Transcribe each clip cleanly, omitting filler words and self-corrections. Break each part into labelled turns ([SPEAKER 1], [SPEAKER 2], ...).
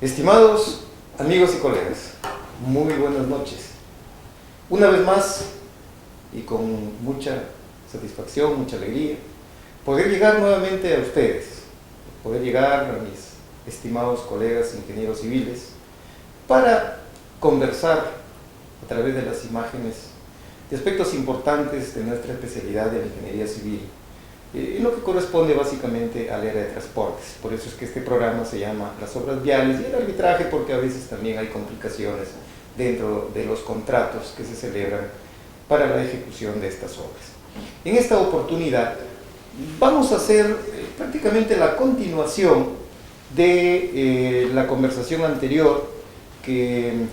[SPEAKER 1] Estimados amigos y colegas, muy buenas noches. Una vez más, y con mucha satisfacción, mucha alegría, poder llegar nuevamente a ustedes, poder llegar a mis estimados colegas ingenieros civiles, para conversar a través de las imágenes de aspectos importantes de nuestra especialidad de la ingeniería civil, en lo que corresponde básicamente al área de transportes. Por eso es que este programa se llama Las Obras Viales y el arbitraje, porque a veces también hay complicaciones dentro de los contratos que se celebran para la ejecución de estas obras. En esta oportunidad vamos a hacer prácticamente la continuación de la conversación anterior que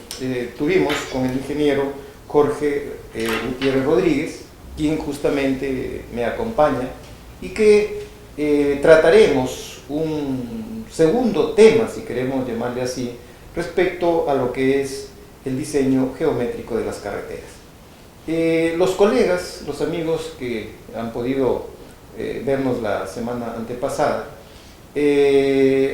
[SPEAKER 1] tuvimos con el ingeniero Jorge Gutiérrez Rodríguez, quien justamente me acompaña, y que trataremos un segundo tema, si queremos llamarle así, respecto a lo que es el diseño geométrico de las carreteras. Los colegas, los amigos que han podido vernos la semana antepasada,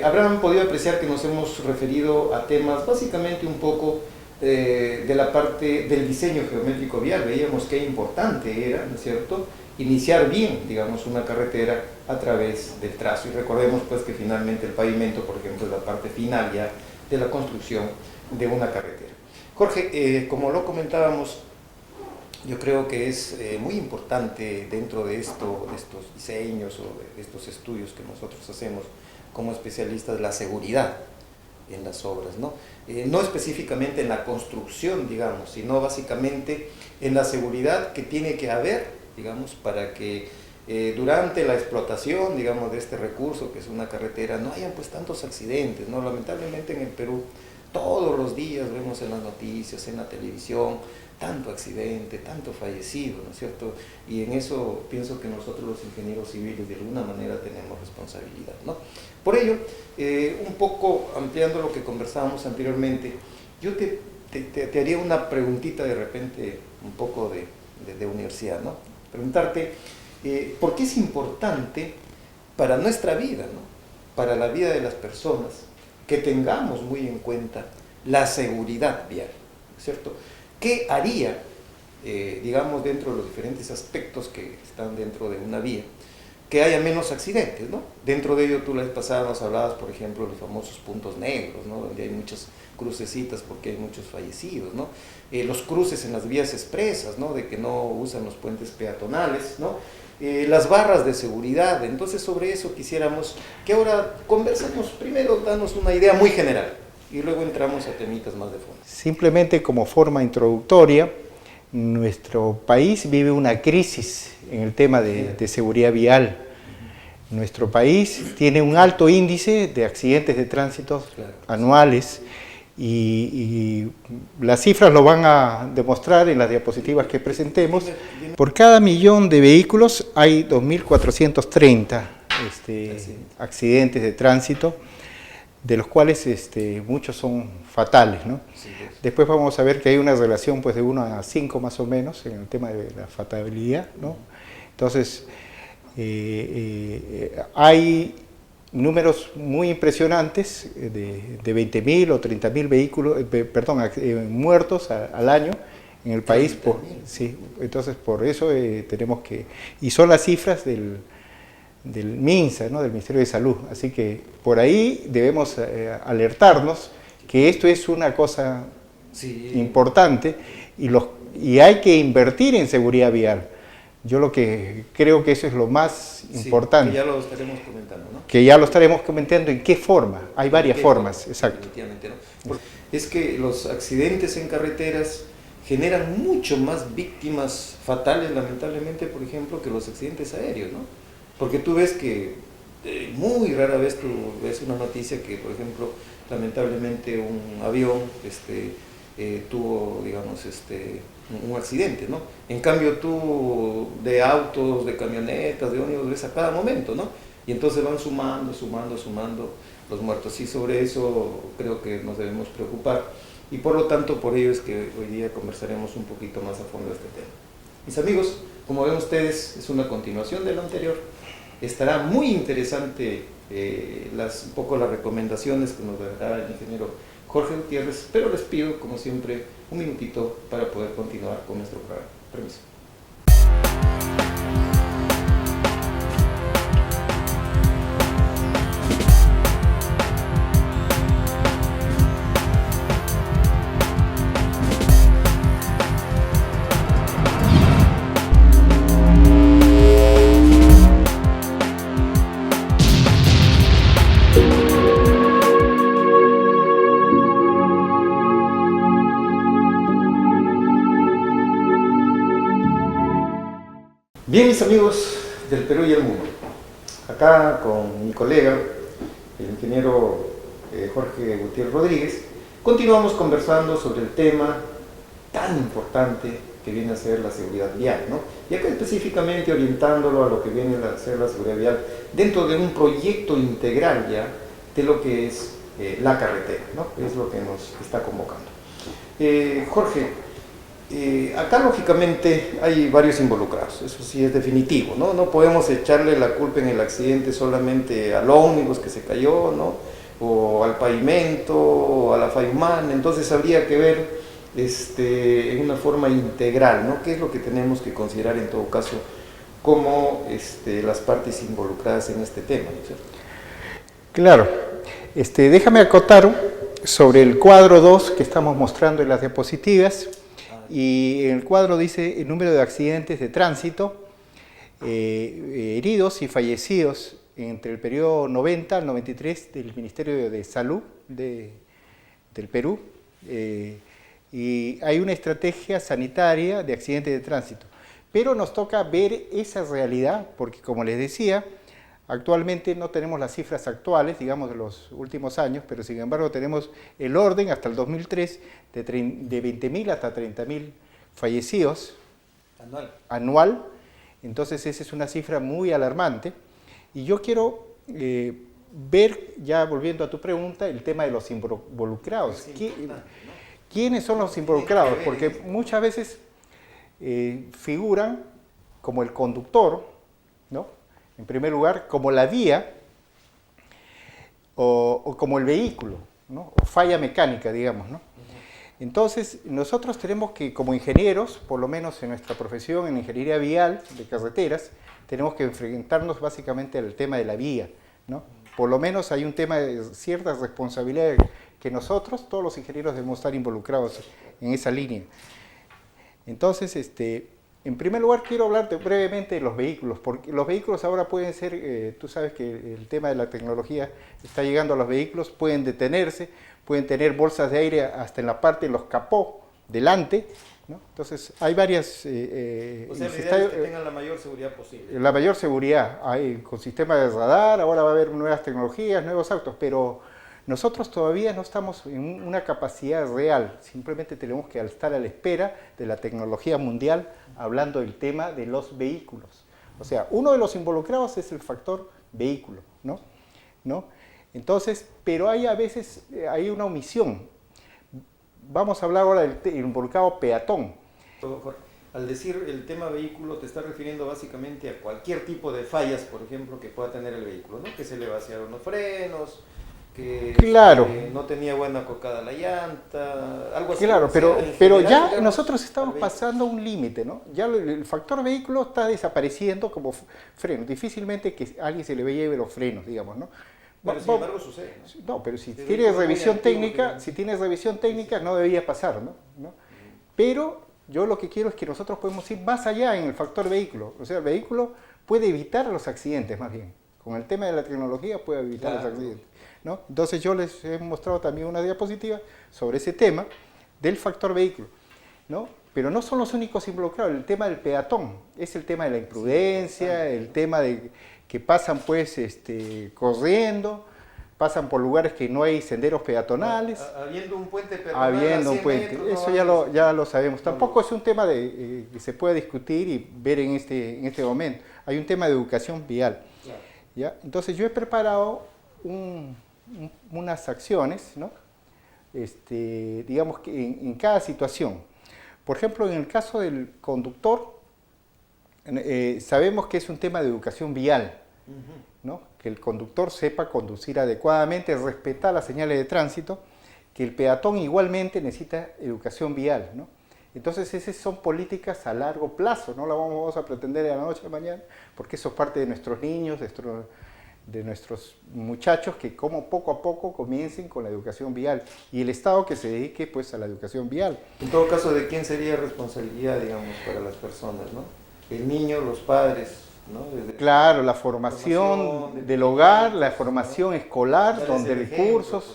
[SPEAKER 1] habrán podido apreciar que nos hemos referido a temas básicamente un poco de la parte del diseño geométrico vial. Veíamos qué importante era, ¿no es cierto?, iniciar bien, digamos, una carretera a través del trazo. Y recordemos pues que finalmente el pavimento, por ejemplo, es la parte final ya de la construcción de una carretera. Jorge, como lo comentábamos, yo creo que es muy importante dentro de estos diseños o de estos estudios que nosotros hacemos como especialistas, la seguridad en las obras, ¿no? No específicamente en la construcción, digamos, sino básicamente en la seguridad que tiene que haber, digamos, para que durante la explotación, digamos, de este recurso que es una carretera, no hayan pues tantos accidentes, ¿no? Lamentablemente en el Perú todos los días vemos en las noticias, en la televisión, tanto accidente, tanto fallecido, ¿no es cierto? Y en eso pienso que nosotros los ingenieros civiles de alguna manera tenemos responsabilidad, ¿no? Por ello, un poco ampliando lo que conversábamos anteriormente, yo te haría una preguntita de repente un poco de universidad, ¿no? Preguntarte, ¿por qué es importante para nuestra vida, ¿no?, para la vida de las personas, que tengamos muy en cuenta la seguridad vial, ¿cierto? ¿Qué haría, digamos, dentro de los diferentes aspectos que están dentro de una vía, que haya menos accidentes, ¿no? Dentro de ello, tú la vez pasada nos hablabas, por ejemplo, de los famosos puntos negros, ¿no?, donde hay muchas crucecitas porque hay muchos fallecidos, ¿no? Los cruces en las vías expresas, ¿no?, de que no usan los puentes peatonales, ¿no? Las barras de seguridad. Entonces, sobre eso quisiéramos que ahora conversemos. Primero, danos una idea muy general y luego entramos a temitas más de fondo.
[SPEAKER 2] Simplemente como forma introductoria, nuestro país vive una crisis en el tema de seguridad vial. Nuestro país tiene un alto índice de accidentes de tránsito anuales y las cifras lo van a demostrar en las diapositivas que presentemos. Por cada millón de vehículos hay 2.430 accidentes de tránsito, de los cuales muchos son fatales, ¿no? Sí, pues. Después vamos a ver que hay una relación pues, de 1 a 5 más o menos en el tema de la fatalidad, ¿no? Entonces, hay números muy impresionantes de 20.000 o 30.000 vehículos, muertos al año en el país. Sí, entonces, por eso tenemos que... Y son las cifras del MINSA, ¿no?, del Ministerio de Salud. Así que por ahí debemos alertarnos que esto es una cosa importante y hay que invertir en seguridad vial. Yo lo que creo que eso es lo más importante.
[SPEAKER 1] Que ya lo estaremos comentando, ¿no?
[SPEAKER 2] Que ya lo estaremos comentando. ¿En qué forma? Hay varias formas, exacto.
[SPEAKER 1] ¿No? Es que los accidentes en carreteras generan mucho más víctimas fatales, lamentablemente, por ejemplo, que los accidentes aéreos, ¿no? Porque tú ves que muy rara vez tú ves una noticia que, por ejemplo, lamentablemente un avión tuvo, digamos, un accidente, ¿no? En cambio tú de autos, de camionetas, de ómnibus ves a cada momento, ¿no? Y entonces van sumando los muertos. Y sobre eso creo que nos debemos preocupar. Y por lo tanto, por ello es que hoy día conversaremos un poquito más a fondo de este tema. Mis amigos, como ven ustedes, es una continuación de lo anterior. Estará muy interesante un poco las recomendaciones que nos dará el ingeniero Jorge Gutiérrez, pero les pido, como siempre, un minutito para poder continuar con nuestro programa. Permiso. Bien, mis amigos del Perú y el mundo, acá con mi colega, el ingeniero Jorge Gutiérrez Rodríguez, continuamos conversando sobre el tema tan importante que viene a ser la seguridad vial, ¿no? Y acá específicamente orientándolo a lo que viene a ser la seguridad vial dentro de un proyecto integral ya de lo que es la carretera, ¿no? Es lo que nos está convocando. Jorge, acá lógicamente hay varios involucrados, eso sí es definitivo, ¿no? No podemos echarle la culpa en el accidente solamente al ómnibus que se cayó, ¿no? O al pavimento, o a la falla humana, entonces habría que ver en una forma integral, ¿no? ¿Qué es lo que tenemos que considerar en todo caso como las partes involucradas en este tema, ¿no es cierto?
[SPEAKER 2] Claro, déjame acotar sobre el cuadro 2 que estamos mostrando en las diapositivas. Y en el cuadro dice el número de accidentes de tránsito, heridos y fallecidos entre el periodo 90 al 93 del Ministerio de Salud del Perú. Y hay una estrategia sanitaria de accidentes de tránsito. Pero nos toca ver esa realidad, porque como les decía, actualmente no tenemos las cifras actuales, digamos, de los últimos años, pero sin embargo tenemos el orden hasta el 2003 de 20.000 hasta 30.000 fallecidos anual. Entonces esa es una cifra muy alarmante. Y yo quiero ver, ya volviendo a tu pregunta, el tema de los involucrados. ¿Quiénes son los involucrados? Porque muchas veces figuran como el conductor, ¿no? En primer lugar, como la vía o como el vehículo, ¿no? O falla mecánica, digamos, ¿no? Entonces, nosotros tenemos que, como ingenieros, por lo menos en nuestra profesión, en ingeniería vial de carreteras, tenemos que enfrentarnos básicamente al tema de la vía, ¿no? Por lo menos hay un tema de cierta responsabilidad que nosotros, todos los ingenieros, debemos estar involucrados en esa línea. Entonces, en primer lugar, quiero hablarte brevemente de los vehículos, porque los vehículos ahora pueden ser, tú sabes que el tema de la tecnología está llegando a los vehículos, pueden detenerse, pueden tener bolsas de aire hasta en la parte de los capó, delante, ¿no? Entonces, hay varias...
[SPEAKER 1] o sea, la idea es que tengan la mayor seguridad posible.
[SPEAKER 2] La mayor seguridad, hay con sistemas de radar, ahora va a haber nuevas tecnologías, nuevos autos, pero nosotros todavía no estamos en una capacidad real, simplemente tenemos que estar a la espera de la tecnología mundial hablando del tema de los vehículos. O sea, uno de los involucrados es el factor vehículo, ¿no? Entonces, pero hay a veces hay una omisión. Vamos a hablar ahora del involucrado peatón.
[SPEAKER 1] Al decir el tema vehículo, te estás refiriendo básicamente a cualquier tipo de fallas, por ejemplo, que pueda tener el vehículo, ¿no? Que se le vaciaron los frenos, que
[SPEAKER 2] claro,
[SPEAKER 1] no tenía buena cocada la llanta, algo así.
[SPEAKER 2] Claro,
[SPEAKER 1] o sea,
[SPEAKER 2] pero
[SPEAKER 1] general,
[SPEAKER 2] ya
[SPEAKER 1] digamos,
[SPEAKER 2] nosotros estamos pasando un límite, ¿no? Ya el factor vehículo está desapareciendo como freno. Difícilmente que a alguien se le lleve los frenos, digamos, ¿no?
[SPEAKER 1] Pero sin embargo sucede, ¿no?
[SPEAKER 2] No, pero si tienes revisión técnica, no debería pasar, ¿no? Pero yo lo que quiero es que nosotros podemos ir más allá en el factor vehículo. O sea, el vehículo puede evitar los accidentes, más bien. Con el tema de la tecnología puede evitar los accidentes, ¿no? Entonces yo les he mostrado también una diapositiva sobre ese tema del factor vehículo, ¿no? Pero no son los únicos involucrados. El tema del peatón es el tema de la imprudencia, el tema de que pasan pues corriendo, pasan por lugares que no hay senderos peatonales.
[SPEAKER 1] Habiendo un puente peatonal.
[SPEAKER 2] Habiendo un puente, metros, eso ya lo sabemos. Tampoco es un tema que se pueda discutir y ver en este momento. Hay un tema de educación vial. Claro. ¿Ya? Entonces yo he preparado unas acciones, ¿no? Digamos que en cada situación. Por ejemplo, en el caso del conductor, sabemos que es un tema de educación vial. ¿no? Que el conductor sepa conducir adecuadamente, respetar las señales de tránsito, que el peatón igualmente necesita educación vial, ¿no? Entonces esas son políticas a largo plazo, no las vamos a pretender de la noche a la mañana, porque eso es parte de nuestros niños, de nuestros muchachos, que como poco a poco comiencen con la educación vial, y el Estado que se dedique pues a la educación vial.
[SPEAKER 1] En todo caso, ¿de quién sería responsabilidad, digamos, para las personas, ¿no? El niño, los padres, ¿no?
[SPEAKER 2] Claro, la formación del hogar, la formación escolar, donde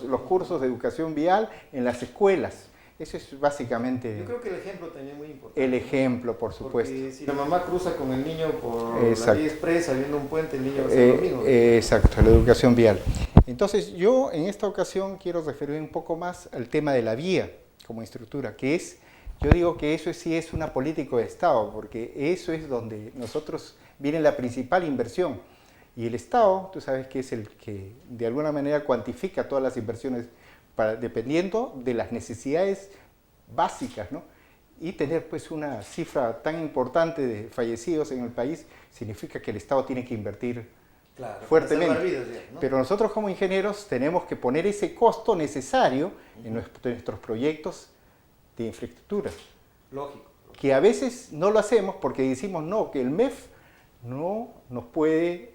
[SPEAKER 2] los cursos de educación vial en las escuelas. Eso es básicamente...
[SPEAKER 1] Yo creo que el ejemplo también es muy importante.
[SPEAKER 2] El ejemplo, por supuesto.
[SPEAKER 1] Porque si la mamá cruza con el niño por la vía expresa, viendo un puente, el niño va a hacer lo mismo.
[SPEAKER 2] Exacto, la educación vial. Entonces, yo en esta ocasión quiero referir un poco más al tema de la vía como estructura, que es, yo digo que eso sí es una política de Estado, porque eso es donde nosotros viene la principal inversión. Y el Estado, tú sabes que es el que de alguna manera cuantifica todas las inversiones dependiendo de las necesidades básicas, ¿no? Y tener pues una cifra tan importante de fallecidos en el país significa que el Estado tiene que invertir fuertemente. Vidas, ¿no? Pero nosotros como ingenieros tenemos que poner ese costo necesario en nuestros proyectos de infraestructura.
[SPEAKER 1] Lógico.
[SPEAKER 2] Que a veces no lo hacemos porque decimos no, que el MEF no nos puede,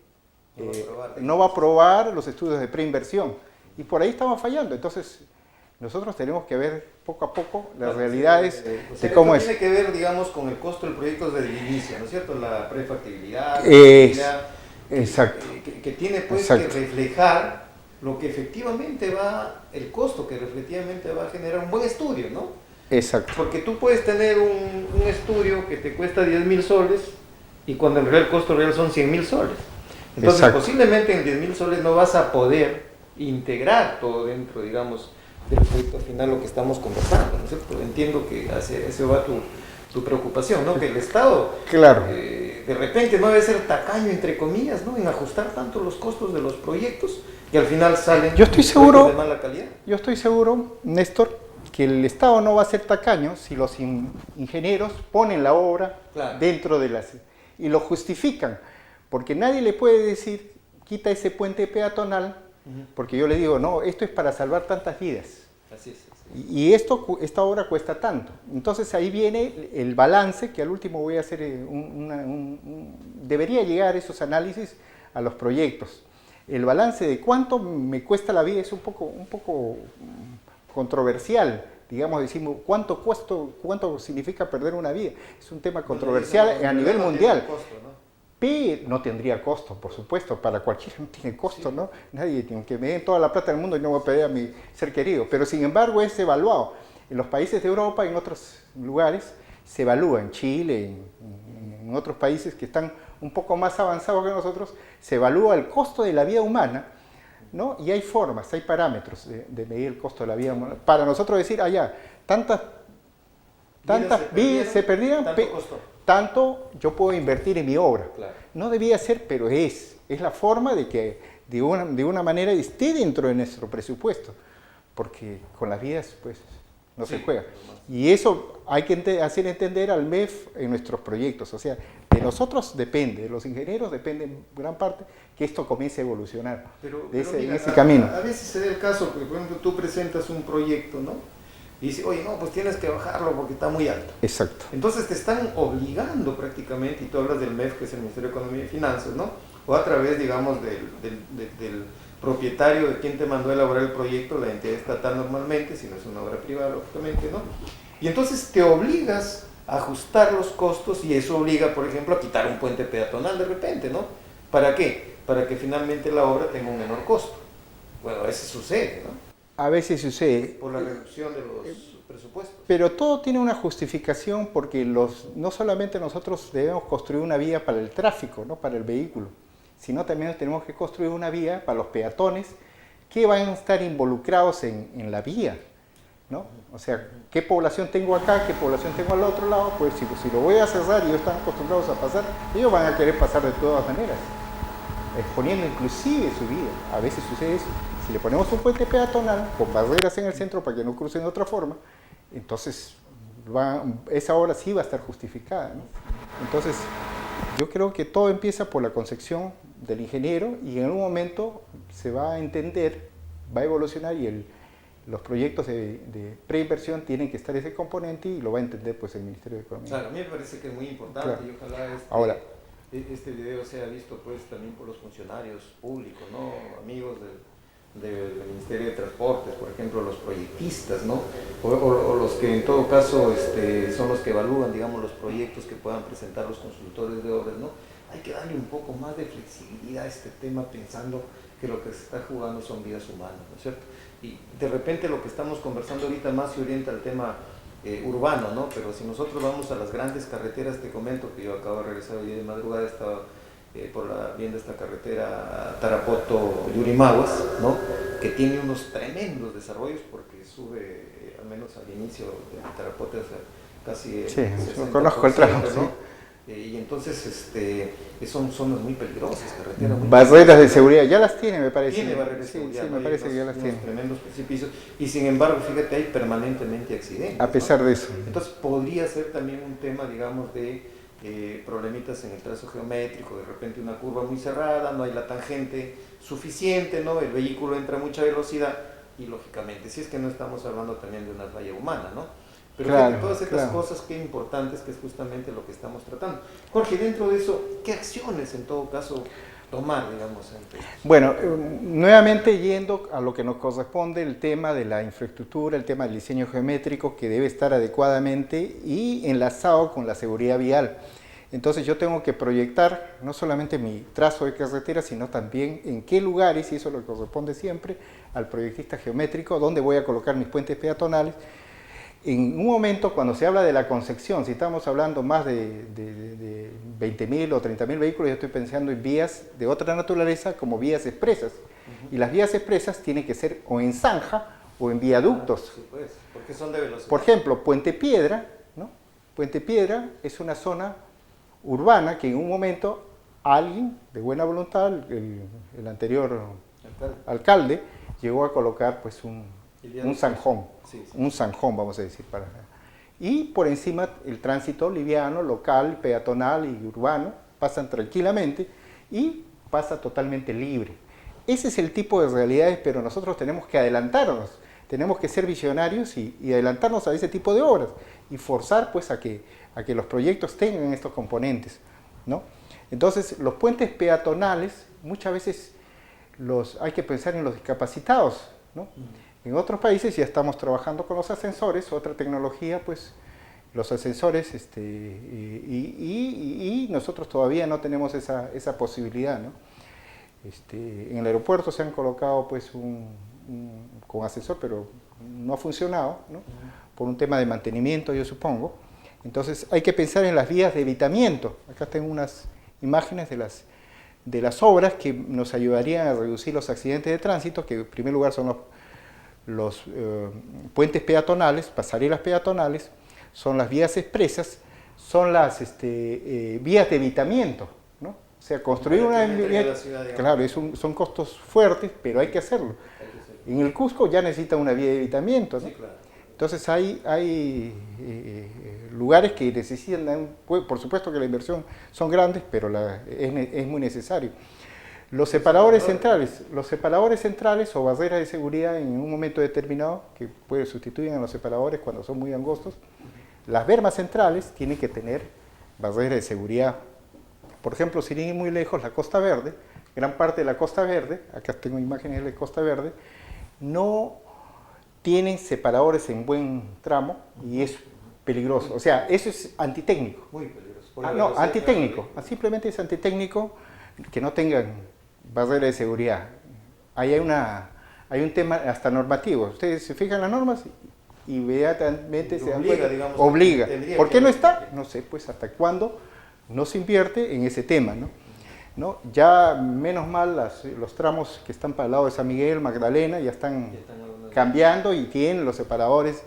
[SPEAKER 2] no va a aprobar los estudios de preinversión. Y por ahí estamos fallando. Entonces, nosotros tenemos que ver poco a poco las realidades de cómo es.
[SPEAKER 1] Tiene que ver, digamos, con el costo del proyecto desde el inicio, ¿no es cierto? La prefactibilidad,
[SPEAKER 2] exacto.
[SPEAKER 1] Que tiene pues que reflejar lo que efectivamente el costo que efectivamente va a generar un buen estudio, ¿no?
[SPEAKER 2] Exacto.
[SPEAKER 1] Porque tú puedes tener un estudio que te cuesta 10.000 soles y cuando en realidad el costo real son 100.000 soles. Entonces, posiblemente en 10.000 soles no vas a poder integrar todo dentro, digamos, del proyecto final, lo que estamos conversando, ¿no es cierto? Entiendo que hacia eso va tu preocupación, ¿no? Que el Estado,
[SPEAKER 2] claro,
[SPEAKER 1] de repente no debe ser tacaño, entre comillas, ¿no? En ajustar tanto los costos de los proyectos que al final salen
[SPEAKER 2] de
[SPEAKER 1] mala calidad.
[SPEAKER 2] Yo estoy seguro, Néstor, que el Estado no va a ser tacaño si los ingenieros ponen la obra dentro de las... y lo justifican, porque nadie le puede decir, quita ese puente peatonal, porque yo le digo, no, esto es para salvar tantas vidas.
[SPEAKER 1] Así es.
[SPEAKER 2] Y esta obra cuesta tanto. Entonces ahí viene el balance, que al último voy a hacer, debería llegar esos análisis a los proyectos. El balance de cuánto me cuesta la vida es un poco controversial. Digamos, decimos, ¿cuánto significa perder una vida? Es un tema controversial a nivel mundial. No tendría costo, por supuesto, para cualquiera no tiene costo, ¿no? Nadie tiene que me den toda la plata del mundo y no voy a pedir a mi ser querido, pero sin embargo es evaluado. En los países de Europa, en otros lugares, se evalúa, en Chile, en otros países que están un poco más avanzados que nosotros, se evalúa el costo de la vida humana, ¿no? Y hay formas, hay parámetros de medir el costo de la vida humana. Para nosotros decir, tantas vidas se perdieron, tanto yo puedo invertir en mi obra. Claro. No debía ser, pero es la forma de que de una manera esté dentro de nuestro presupuesto, porque con las vidas pues no se juega. Y eso hay que hacer entender al MEF en nuestros proyectos, o sea, de nosotros depende, de los ingenieros depende en gran parte que esto comience a evolucionar en ese camino.
[SPEAKER 1] A veces se da el caso, porque por ejemplo tú presentas un proyecto, ¿no? Y dice, oye, no, pues tienes que bajarlo porque está muy alto.
[SPEAKER 2] Exacto.
[SPEAKER 1] Entonces te están obligando prácticamente, y tú hablas del MEF, que es el Ministerio de Economía y Finanzas, ¿no? O a través, digamos, del propietario de quien te mandó a elaborar el proyecto, la entidad estatal normalmente, si no es una obra privada, lógicamente, ¿no? Y entonces te obligas a ajustar los costos y eso obliga, por ejemplo, a quitar un puente peatonal de repente, ¿no? ¿Para qué? Para que finalmente la obra tenga un menor costo. Bueno, a veces sucede, ¿no?
[SPEAKER 2] A veces sucede.
[SPEAKER 1] Por la reducción de los presupuestos.
[SPEAKER 2] Pero todo tiene una justificación porque no solamente nosotros debemos construir una vía para el tráfico, ¿no? Para el vehículo, sino también tenemos que construir una vía para los peatones que van a estar involucrados en la vía, ¿no? O sea, ¿qué población tengo acá? ¿Qué población tengo al otro lado? Pues si lo voy a cerrar y ellos están acostumbrados a pasar, ellos van a querer pasar de todas maneras, exponiendo inclusive su vida. A veces sucede eso. Si le ponemos un puente peatonal con barreras en el centro para que no crucen de otra forma, entonces esa obra sí va a estar justificada, ¿no? Entonces, yo creo que todo empieza por la concepción del ingeniero, y en algún momento se va a entender, va a evolucionar, y los proyectos de preinversión tienen que estar ese componente, y lo va a entender pues el Ministerio de Economía.
[SPEAKER 1] Claro, a mí me parece que es muy importante,
[SPEAKER 2] Claro.
[SPEAKER 1] y ojalá
[SPEAKER 2] Ahora,
[SPEAKER 1] este video sea visto pues también por los funcionarios públicos, ¿no? Amigos del Ministerio de Transportes, por ejemplo, los proyectistas, ¿no? O los que en todo caso son los que evalúan, digamos, los proyectos que puedan presentar los consultores de obras, ¿no? Hay que darle un poco más de flexibilidad a este tema, pensando que lo que se está jugando son vidas humanas, ¿no es cierto? Y de repente lo que estamos conversando ahorita más se orienta al tema urbano, ¿no? Pero si nosotros vamos a las grandes carreteras, te comento que yo acabo de regresar hoy de madrugada, estaba viendo esta carretera Tarapoto-Yurimaguas, ¿no? Que tiene unos tremendos desarrollos, porque sube, al menos al inicio de Tarapoto, o sea, casi
[SPEAKER 2] sí,
[SPEAKER 1] 60%,
[SPEAKER 2] conozco el tramo,
[SPEAKER 1] ¿no?
[SPEAKER 2] sí.
[SPEAKER 1] Y entonces son zonas muy peligrosas, carreteras muy
[SPEAKER 2] barreras de seguridad, ya las tiene, me parece.
[SPEAKER 1] Tiene barreras de
[SPEAKER 2] sí,
[SPEAKER 1] seguridad,
[SPEAKER 2] sí,
[SPEAKER 1] ¿no?
[SPEAKER 2] me parece que ya las
[SPEAKER 1] unos
[SPEAKER 2] tiene.
[SPEAKER 1] tremendos precipicios, y sin embargo, fíjate, hay permanentemente accidentes,
[SPEAKER 2] A pesar
[SPEAKER 1] ¿no?
[SPEAKER 2] de eso.
[SPEAKER 1] Entonces podría ser también un tema, digamos, de problemitas en el trazo geométrico, de repente una curva muy cerrada, no hay la tangente suficiente, ¿no? El vehículo entra a mucha velocidad, y lógicamente, si es que no estamos hablando también de una falla humana, ¿no? Pero
[SPEAKER 2] claro,
[SPEAKER 1] todas estas
[SPEAKER 2] claro.
[SPEAKER 1] cosas que importantes, que es justamente lo que estamos tratando. Jorge, dentro de eso, ¿qué acciones en todo caso tomar, digamos?
[SPEAKER 2] Bueno, nuevamente yendo a lo que nos corresponde, el tema de la infraestructura, el tema del diseño geométrico, que debe estar adecuadamente y enlazado con la seguridad vial. Entonces yo tengo que proyectar no solamente mi trazo de carretera, sino también en qué lugares, y eso es lo que corresponde siempre al proyectista geométrico, dónde voy a colocar mis puentes peatonales. En un momento, cuando se habla de la concepción, si estamos hablando más de 20.000 o 30.000 vehículos, yo estoy pensando en vías de otra naturaleza como vías expresas. Y las vías expresas tienen que ser o en zanja o en viaductos.
[SPEAKER 1] Sí, pues, porque son de velocidad.
[SPEAKER 2] Por ejemplo, Puente Piedra, ¿no? Puente Piedra es una zona urbana que en un momento alguien de buena voluntad, el anterior alcalde, llegó a colocar pues un zanjón, sí. Un zanjón, vamos a decir, y por encima el tránsito liviano, local, peatonal y urbano pasan tranquilamente y pasa totalmente libre. Ese es el tipo de realidades, pero nosotros tenemos que adelantarnos, tenemos que ser visionarios y adelantarnos a ese tipo de obras y forzar pues a que los proyectos tengan estos componentes, ¿no? Entonces, los puentes peatonales muchas veces hay que pensar en los discapacitados, ¿no? En otros países ya estamos trabajando con los ascensores, otra tecnología, pues los ascensores, y nosotros todavía no tenemos esa posibilidad, ¿no? En el aeropuerto se han colocado pues con ascensor, pero no ha funcionado, ¿no? Por un tema de mantenimiento, yo supongo. Entonces hay que pensar en las vías de evitamiento. Acá tengo unas imágenes de las obras que nos ayudarían a reducir los accidentes de tránsito, que en primer lugar son los puentes peatonales, pasarelas peatonales, son las vías expresas, son las vías de evitamiento, ¿no? O sea, construir una vía, claro, son costos fuertes, pero hay que hacerlo. En el Cusco ya necesita una vía de evitamiento, ¿no? Sí, claro. Entonces hay lugares que necesitan, por supuesto que la inversión son grandes, pero es muy necesario. Los separadores centrales o barreras de seguridad en un momento determinado, que sustituyen a los separadores cuando son muy angostos. Las bermas centrales tienen que tener barreras de seguridad. Por ejemplo, sin ir muy lejos, la Costa Verde, gran parte de la Costa Verde, acá tengo imágenes de Costa Verde, no tienen separadores en buen tramo y es peligroso. O sea, eso es antitécnico. Muy peligroso. No, antitécnico. Simplemente es antitécnico que no tengan barrera de seguridad. Ahí hay un tema hasta normativo. Ustedes se fijan en las normas y inmediatamente se dan cuenta. Obliga. ¿Por qué no está? No sé, pues hasta cuándo no se invierte en ese tema, ¿no? Ya menos mal los tramos que están para el lado de San Miguel, Magdalena, ya están cambiando y tienen los separadores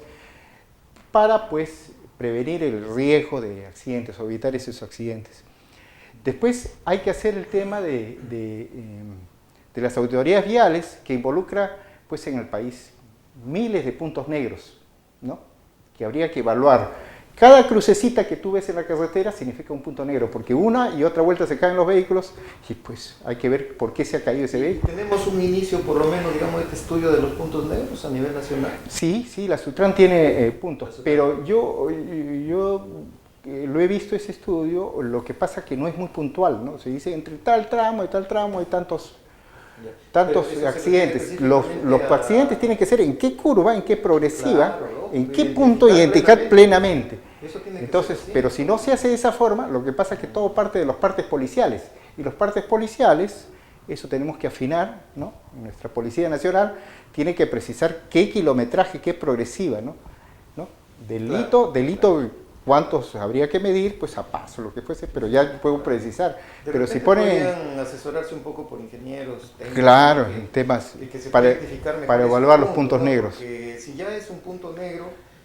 [SPEAKER 2] para pues prevenir el riesgo de accidentes o evitar esos accidentes. Después hay que hacer el tema de las autoridades viales, que involucra pues en el país miles de puntos negros, ¿no? Que habría que evaluar. Cada crucecita que tú ves en la carretera significa un punto negro, porque una y otra vuelta se caen los vehículos y pues hay que ver por qué se ha caído ese vehículo.
[SPEAKER 1] ¿Tenemos un inicio, por lo menos, digamos, de este estudio de los puntos negros a nivel nacional?
[SPEAKER 2] Sí, la Sutran tiene puntos, pero yo lo he visto ese estudio, lo que pasa que no es muy puntual, ¿no? Se dice entre tal tramo y tal tramo hay tantos accidentes. Los accidentes tienen que ser en qué curva, en qué progresiva, claro, en qué punto identificar plenamente. Entonces, pero si no se hace de esa forma, lo que pasa es que todo parte de los partes policiales. Y los partes policiales, eso tenemos que afinar, ¿no? Nuestra Policía Nacional tiene que precisar qué kilometraje, qué progresiva, ¿no? Delito, cuántos habría que medir, pues a paso, lo que fuese, pero ya puedo precisar. Pero si
[SPEAKER 1] podrían asesorarse un poco por ingenieros técnicos.
[SPEAKER 2] Claro, en temas para evaluar los puntos negros.
[SPEAKER 1] Porque si ya es un punto negro,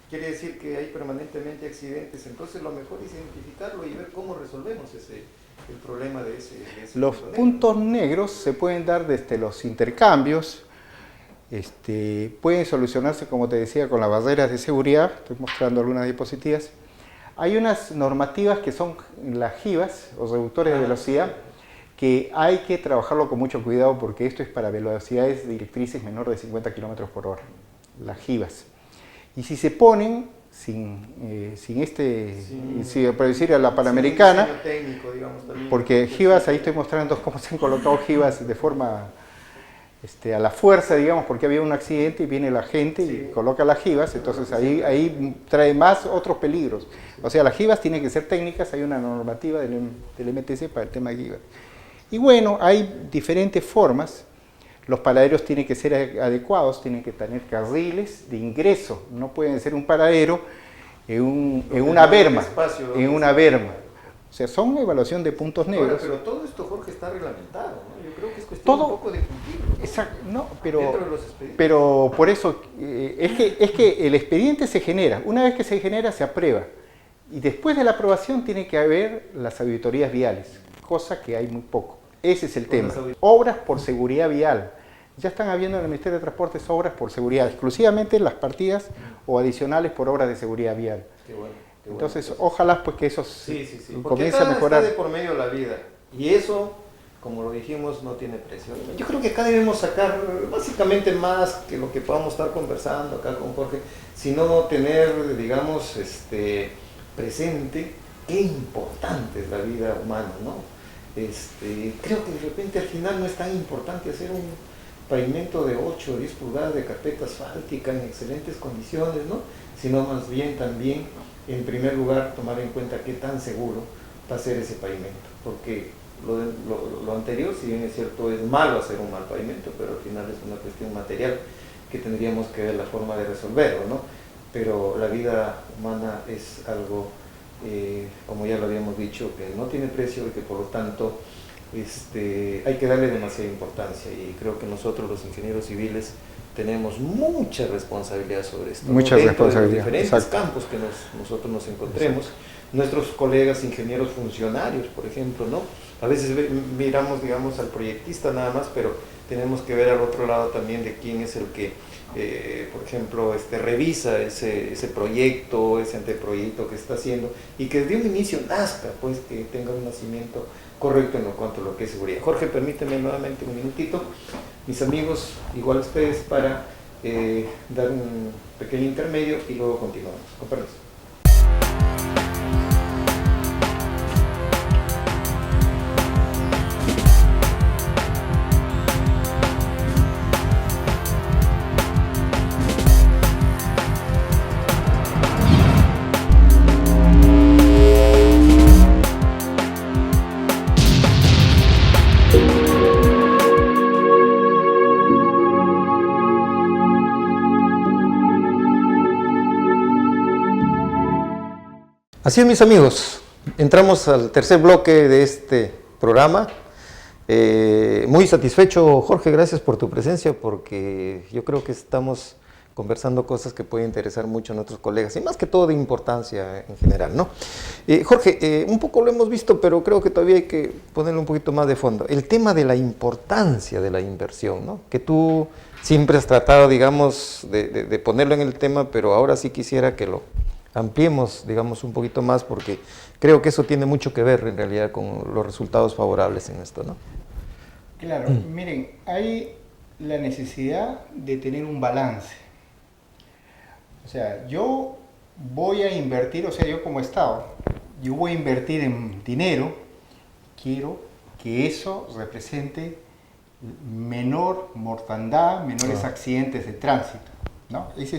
[SPEAKER 1] quiere decir que hay permanentemente accidentes, entonces lo mejor es identificarlo y ver cómo resolvemos el problema de ese
[SPEAKER 2] los puntos negros se pueden dar desde los intercambios, pueden solucionarse, como te decía, con las barreras de seguridad. Estoy mostrando algunas diapositivas. Hay unas normativas que son las JIVAs, o reductores de velocidad, que hay que trabajarlo con mucho cuidado porque esto es para velocidades directrices menor de 50 km por hora, las JIVAs. Y si se ponen sin para decir a la Panamericana,
[SPEAKER 1] técnico, digamos,
[SPEAKER 2] porque JIVAs, ahí estoy mostrando cómo se han colocado JIVAs de forma a la fuerza, digamos, porque había un accidente y viene la gente y coloca las JIVAs, entonces ahí trae más otros peligros. O sea, las JIVAs tienen que ser técnicas, hay una normativa del MTC para el tema de JIVAs. Y bueno, hay diferentes formas. Los paraderos tienen que ser adecuados, tienen que tener carriles de ingreso, no pueden ser un paradero en una berma, O sea, son evaluación de puntos negros.
[SPEAKER 1] Pero todo esto, Jorge, está reglamentado, ¿no? Yo creo que es cuestión un poco de cumplirlo, ¿no?
[SPEAKER 2] Exacto, no, pero por eso, es que el expediente se genera, una vez que se genera se aprueba, y después de la aprobación tiene que haber las auditorías viales, cosa que hay muy poco. Ese es el tema. Obras por seguridad vial. Ya están habiendo en el Ministerio de Transportes obras por seguridad, exclusivamente las partidas o adicionales por obras de seguridad vial.
[SPEAKER 1] Qué bueno.
[SPEAKER 2] Entonces, ojalá pues que eso
[SPEAKER 1] comience a mejorar. Está de por medio la vida. Y eso, como lo dijimos, no tiene precio. Yo creo que acá debemos sacar básicamente más que lo que podamos estar conversando acá con Jorge, sino tener, digamos, presente qué importante es la vida humana, ¿no? Creo que de repente al final no es tan importante hacer un pavimento de 8 o 10 pulgadas de carpeta asfáltica en excelentes condiciones, ¿no? Sino más bien también, en primer lugar, tomar en cuenta qué tan seguro va a ser ese pavimento, porque lo anterior, si bien es cierto, es malo hacer un mal pavimento, pero al final es una cuestión material que tendríamos que ver la forma de resolverlo, ¿no? Pero la vida humana es algo, como ya lo habíamos dicho, que no tiene precio y que por lo tanto hay que darle demasiada importancia, y creo que nosotros los ingenieros civiles tenemos mucha responsabilidad sobre esto.
[SPEAKER 2] Mucha responsabilidad.
[SPEAKER 1] En diferentes campos que nosotros nos encontremos. Nuestros colegas ingenieros funcionarios, por ejemplo, ¿no? A veces miramos, digamos, al proyectista nada más, pero tenemos que ver al otro lado también de quién es el que, por ejemplo, revisa ese proyecto, ese anteproyecto que está haciendo, y que desde un inicio nazca, pues, que tenga un nacimiento correcto en cuanto a lo que es seguridad. Jorge, permíteme nuevamente un minutito, mis amigos, igual ustedes, para dar un pequeño intermedio y luego continuamos. Con permiso. Así es, mis amigos, entramos al tercer bloque de este programa. Muy satisfecho, Jorge, gracias por tu presencia, porque yo creo que estamos conversando cosas que pueden interesar mucho a nuestros colegas, y más que todo de importancia en general, ¿no? Jorge, un poco lo hemos visto, pero creo que todavía hay que ponerle un poquito más de fondo. El tema de la importancia de la inversión, ¿no? Que tú siempre has tratado, digamos, de ponerlo en el tema, pero ahora sí quisiera que lo ampliemos, digamos, un poquito más, porque creo que eso tiene mucho que ver en realidad con los resultados favorables en esto, ¿no?
[SPEAKER 2] Claro, miren, hay la necesidad de tener un balance. O sea, yo voy a invertir, o sea, yo como Estado, yo voy a invertir en dinero, quiero que eso represente menor mortandad, menores accidentes de tránsito, ¿no? Ese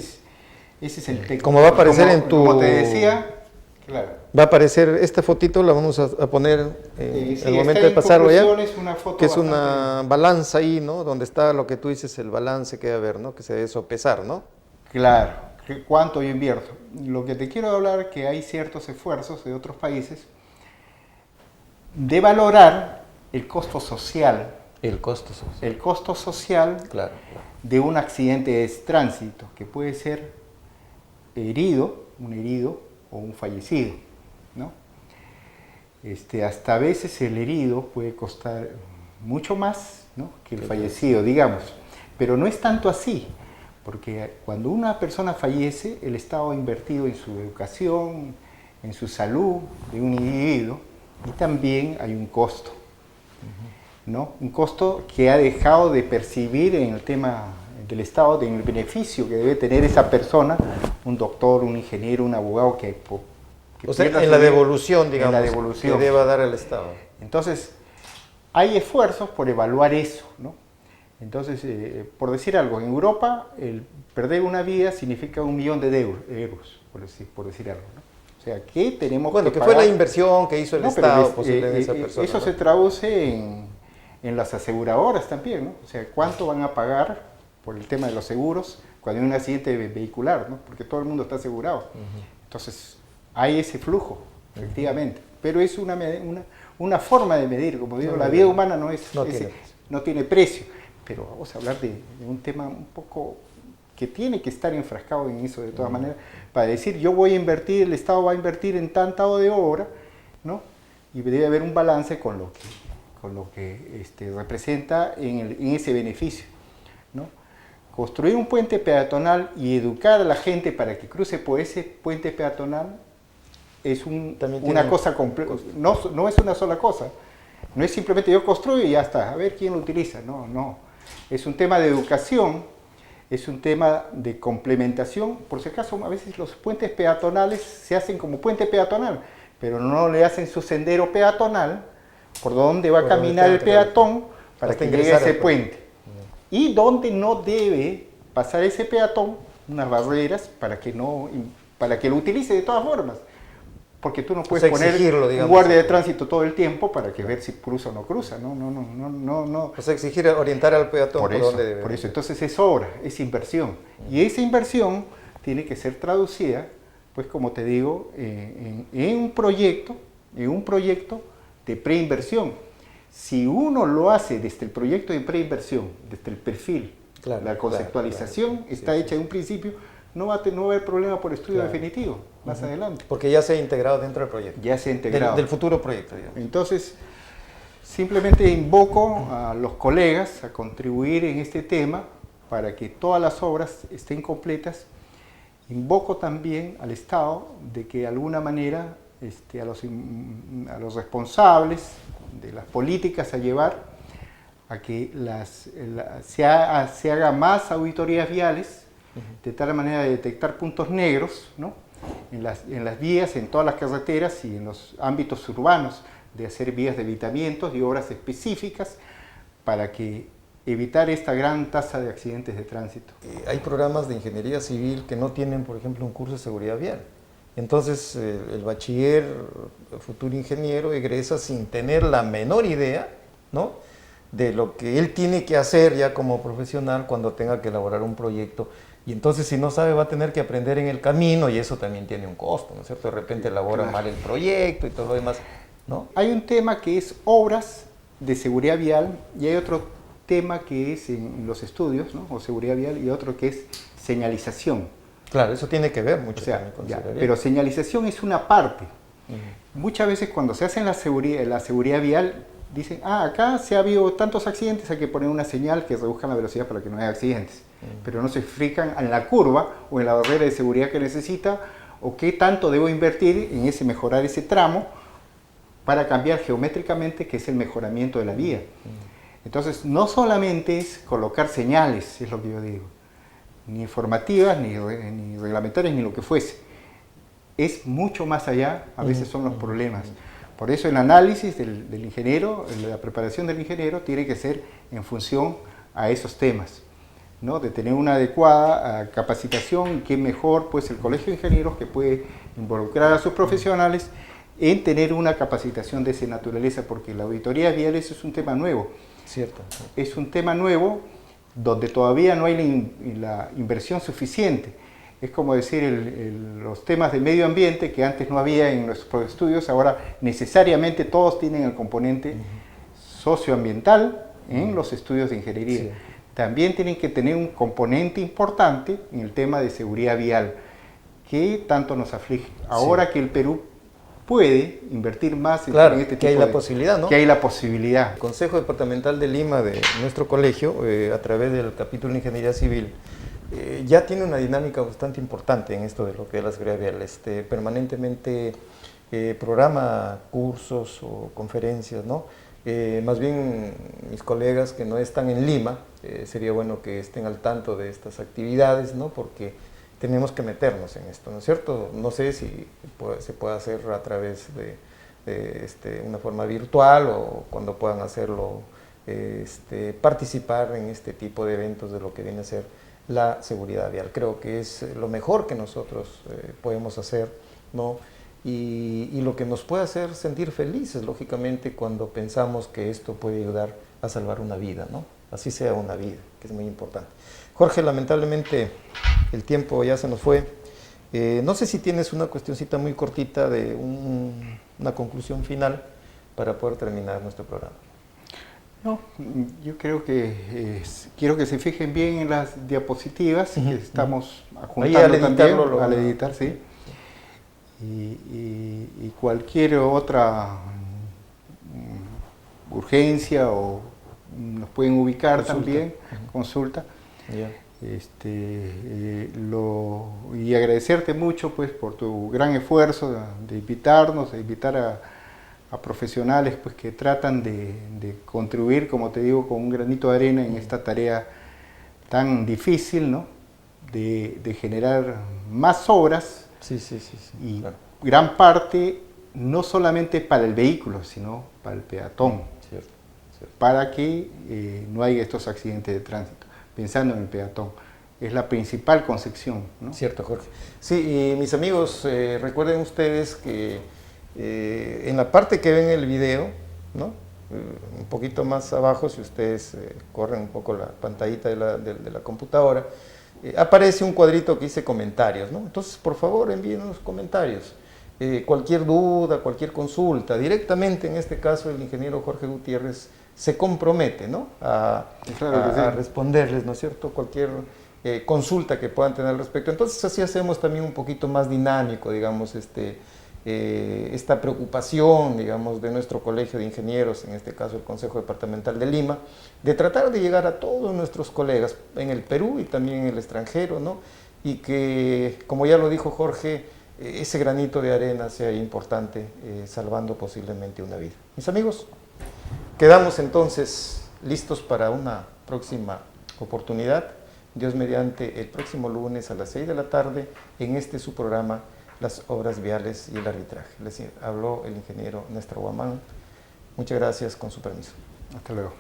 [SPEAKER 2] es el texto.
[SPEAKER 1] Como va a aparecer en tu...
[SPEAKER 2] Como te decía, claro.
[SPEAKER 1] Va a aparecer esta fotito, la vamos a poner en
[SPEAKER 2] Sí,
[SPEAKER 1] el momento de pasarlo ya,
[SPEAKER 2] una foto
[SPEAKER 1] que es
[SPEAKER 2] bastante...
[SPEAKER 1] una balanza ahí, ¿no? Donde está lo que tú dices, el balance que debe haber, ¿no? Que se debe sopesar, ¿no?
[SPEAKER 2] Claro, ¿cuánto yo invierto? Lo que te quiero hablar que hay ciertos esfuerzos de otros países de valorar el costo social.
[SPEAKER 1] El costo social.
[SPEAKER 2] El costo social
[SPEAKER 1] Claro.
[SPEAKER 2] de un accidente de tránsito, que puede ser un herido o un fallecido, ¿no? Hasta a veces el herido puede costar mucho más, ¿no?, que el fallecido, digamos. Pero no es tanto así, porque cuando una persona fallece, el Estado ha invertido en su educación, en su salud de un individuo, y también hay un costo, ¿no? Un costo que ha dejado de percibir en el tema del Estado, en el beneficio que debe tener esa persona, un doctor, un ingeniero, un abogado que
[SPEAKER 1] o sea, en la devolución, digamos,
[SPEAKER 2] en la devolución
[SPEAKER 1] que deba dar el Estado.
[SPEAKER 2] Entonces, hay esfuerzos por evaluar eso, ¿no? Entonces, por decir algo, en Europa, el perder una vida significa 1 millón de euros, por decir algo, ¿no? O sea, que tenemos
[SPEAKER 1] que
[SPEAKER 2] pagar.
[SPEAKER 1] fue la inversión que hizo el Estado posible en esa persona.
[SPEAKER 2] Eso, ¿no?, se traduce en las aseguradoras también, ¿no? O sea, ¿cuánto van a pagar por el tema de los seguros cuando hay un accidente vehicular, ¿no? Porque todo el mundo está asegurado. Entonces, hay ese flujo, efectivamente. Pero es una forma de medir, como digo, la vida humana no tiene precio. Pero vamos a hablar de un tema un poco que tiene que estar enfrascado en eso de todas maneras, para decir, yo voy a invertir, el Estado va a invertir en tanta de obra, ¿no? Y debe haber un balance con lo que representa en ese beneficio, ¿no? Construir un puente peatonal y educar a la gente para que cruce por ese puente peatonal es una cosa completa, no es una sola cosa. No es simplemente yo construyo y ya está, a ver quién lo utiliza, no. Es un tema de educación, es un tema de complementación. Por si acaso, a veces los puentes peatonales se hacen como puente peatonal, pero no le hacen su sendero peatonal por donde va a caminar el peatón para que llegue a ese puente. Y donde no debe pasar ese peatón, unas barreras para que lo utilice de todas formas. Porque tú no puedes poner un guardia de tránsito todo el tiempo para que ver si cruza o no cruza. No.
[SPEAKER 1] O sea, exigir orientar al peatón por donde debe.
[SPEAKER 2] Por eso, entonces es obra, es inversión. Y esa inversión tiene que ser traducida, pues como te digo, en un proyecto de preinversión. Si uno lo hace desde el proyecto de preinversión, desde el perfil, la conceptualización está hecha en un principio, no va a haber problema por estudio definitivo más adelante.
[SPEAKER 1] Porque ya se ha integrado dentro del proyecto.
[SPEAKER 2] Ya se ha integrado.
[SPEAKER 1] Del futuro proyecto, digamos.
[SPEAKER 2] Entonces, simplemente invoco a los colegas a contribuir en este tema para que todas las obras estén completas. Invoco también al Estado de que de alguna manera a los responsables de las políticas a llevar a que se haga más auditorías viales, de tal manera de detectar puntos negros, ¿no?, en las vías, en todas las carreteras y en los ámbitos urbanos, de hacer vías de evitamientos y obras específicas para que evitar esta gran tasa de accidentes de tránsito.
[SPEAKER 1] Hay programas de ingeniería civil que no tienen, por ejemplo, un curso de seguridad vial. Entonces, el bachiller, el futuro ingeniero, egresa sin tener la menor idea, ¿no?, de lo que él tiene que hacer ya como profesional cuando tenga que elaborar un proyecto. Y entonces, si no sabe, va a tener que aprender en el camino, y eso también tiene un costo, ¿no es cierto? De repente elabora mal el proyecto y todo lo demás, ¿no?
[SPEAKER 2] Hay un tema que es obras de seguridad vial, y hay otro tema que es en los estudios, ¿no?, o seguridad vial, y otro que es señalización.
[SPEAKER 1] Claro, eso tiene que ver mucho,
[SPEAKER 2] O sea,
[SPEAKER 1] también con
[SPEAKER 2] pero señalización es una parte. Muchas veces cuando se hace la seguridad vial, dicen, acá se ha habido tantos accidentes, hay que poner una señal que reduzca la velocidad para que no haya accidentes. Pero no se fijan en la curva o en la barrera de seguridad que necesita, o qué tanto debo invertir en mejorar ese tramo para cambiar geométricamente, que es el mejoramiento de la vía. Entonces, no solamente es colocar señales, es lo que yo digo, ni informativas, ni reglamentarias, ni lo que fuese. Es mucho más allá, a veces son los problemas. Por eso el análisis del ingeniero, la preparación del ingeniero, tiene que ser en función a esos temas, ¿no? De tener una adecuada capacitación, y qué mejor pues el Colegio de Ingenieros, que puede involucrar a sus profesionales en tener una capacitación de esa naturaleza, porque la auditoría vial es un tema nuevo.
[SPEAKER 1] Cierto.
[SPEAKER 2] Es un tema nuevo donde todavía no hay la inversión suficiente. Es como decir, los temas de medio ambiente que antes no había en nuestros estudios, ahora necesariamente todos tienen el componente socioambiental en los estudios de ingeniería. Sí. También tienen que tener un componente importante en el tema de seguridad vial, que tanto nos aflige. Ahora que el Perú puede invertir más en este tipo
[SPEAKER 1] que hay la posibilidad, ¿no?
[SPEAKER 2] Que hay la posibilidad.
[SPEAKER 1] El Consejo Departamental de Lima de nuestro colegio, a través del capítulo de Ingeniería Civil, ya tiene una dinámica bastante importante en esto de lo que es la seguridad vial. Permanentemente programa cursos o conferencias, ¿no? Más bien mis colegas que no están en Lima, sería bueno que estén al tanto de estas actividades, ¿no? Porque tenemos que meternos en esto, ¿no es cierto? No sé si se puede hacer a través de una forma virtual o cuando puedan hacerlo, participar en este tipo de eventos de lo que viene a ser la seguridad vial. Creo que es lo mejor que nosotros podemos hacer, ¿no? Y lo que nos puede hacer sentir felices, lógicamente, cuando pensamos que esto puede ayudar a salvar una vida, ¿no? Así sea una vida, que es muy importante. Jorge, lamentablemente el tiempo ya se nos fue. No sé si tienes una cuestioncita muy cortita de una conclusión final para poder terminar nuestro programa.
[SPEAKER 2] No, yo creo que quiero que se fijen bien en las diapositivas que estamos adjuntando también al editar, sí. Y cualquier otra urgencia o nos pueden ubicar también, consulta. Y agradecerte mucho pues por tu gran esfuerzo de invitarnos, de invitar a profesionales pues que tratan de contribuir, como te digo, con un granito de arena en esta tarea tan difícil, ¿no? De generar más obras.
[SPEAKER 1] Sí.
[SPEAKER 2] Y claro, gran parte no solamente para el vehículo, sino para el peatón, cierto. Para que no haya estos accidentes de tránsito, pensando en el peatón. Es la principal concepción, ¿no?
[SPEAKER 1] Cierto, Jorge. Sí, y mis amigos, recuerden ustedes que en la parte que ven el video, ¿no? Un poquito más abajo, si ustedes corren un poco la pantallita de la computadora, aparece un cuadrito que dice comentarios, ¿no? Entonces, por favor, envíenos comentarios. Cualquier duda, cualquier consulta, directamente en este caso el ingeniero Jorge Gutiérrez se compromete, ¿no? a responderles, ¿no es cierto? Cualquier consulta que puedan tener al respecto. Entonces así hacemos también un poquito más dinámico, digamos, esta preocupación, digamos, de nuestro colegio de ingenieros, en este caso el Consejo Departamental de Lima, de tratar de llegar a todos nuestros colegas en el Perú y también en el extranjero, ¿no? Y que, como ya lo dijo Jorge, ese granito de arena sea importante, salvando posiblemente una vida. Mis amigos, quedamos entonces listos para una próxima oportunidad. Dios mediante, el próximo lunes a las 6 de la tarde, en su programa, Las Obras Viales y el Arbitraje. Les habló el ingeniero Néstor Guamán. Muchas gracias, con su permiso.
[SPEAKER 2] Hasta luego.